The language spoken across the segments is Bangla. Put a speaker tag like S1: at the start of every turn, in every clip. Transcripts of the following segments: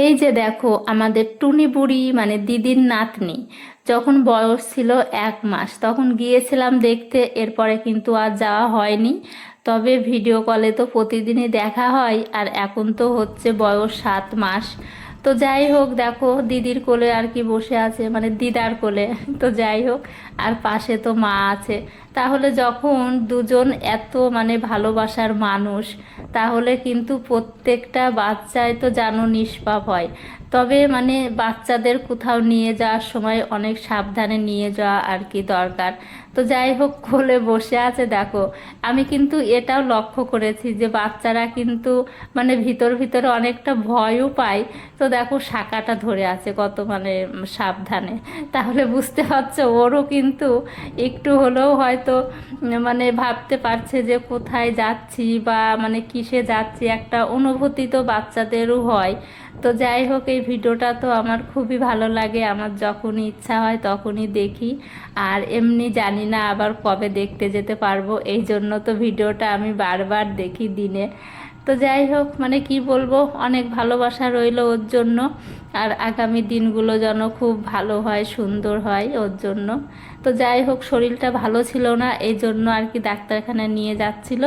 S1: এই যে দেখো আমাদের টুনি বুড়ি মানে দিদির নাতনি যখন বয়স ছিল 1 মাস তখন গিয়েছিলাম দেখতে। এরপরে কিন্তু আর যাওয়া হয়নি। তবে ভিডিও কলে তো প্রতিদিনই দেখা হয়, আর এখন তো হচ্ছে বয়স 7 মাস। তো যাই হোক, দেখো দিদির কোলে আর কি বসে আছে, মানে দিদার কোলে। তো যাই হোক, আর পাশে তো মা আছে। তাহলে যখন দুজন এত মানে ভালোবাসার মানুষ, তাহলে কিন্তু প্রত্যেকটা বাচ্চাই তো জানো নিষ্পাপ হয়। তবে মানে বাচ্চাদের কোথাও নিয়ে যাওয়ার সময় অনেক সাবধানে নিয়ে যাওয়া আর কি দরকার। তো যাই হোক, কোলে বসে আছে দেখো। আমি কিন্তু এটাও লক্ষ্য করেছি যে বাচ্চারা কিন্তু মানে ভিতর ভিতরে অনেকটা ভয়ও পায়। তো দেখো শাখাটা ধরে আছে কত মানে সাবধানে। তাহলে বুঝতে পারছো ওরও কিন্তু একটু হলেও হয়তো মানে ভাবতে পারছে যে কোথায় যাচ্ছি বা মানে কিসে যাচ্ছি, একটা অনুভূতি তো বাচ্চাদেরও হয়। তো যাই হোক, এই ভিডিওটা তো আমার খুবই ভালো লাগে, আমার যখনই ইচ্ছা হয় তখনই দেখি। আর এমনি জানি না আবার কবে দেখতে যেতে পারবো, এই জন্য তো ভিডিওটা আমি বারবার দেখি দিনে। তো যাই হোক, মানে কি বলবো, অনেক ভালোবাসা রইলো ওর জন্য। আর আগামী দিনগুলো যেন খুব ভালো হয়, সুন্দর হয় ওর জন্য। তো যাই হোক, শরীরটা ভালো ছিল না, এই জন্য আর কি ডাক্তারখানায় নিয়ে যাচ্ছিল।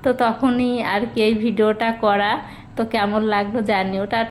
S1: তো তখনই আর কি এই ভিডিওটা করা। তো কেমন লাগলো জানিও।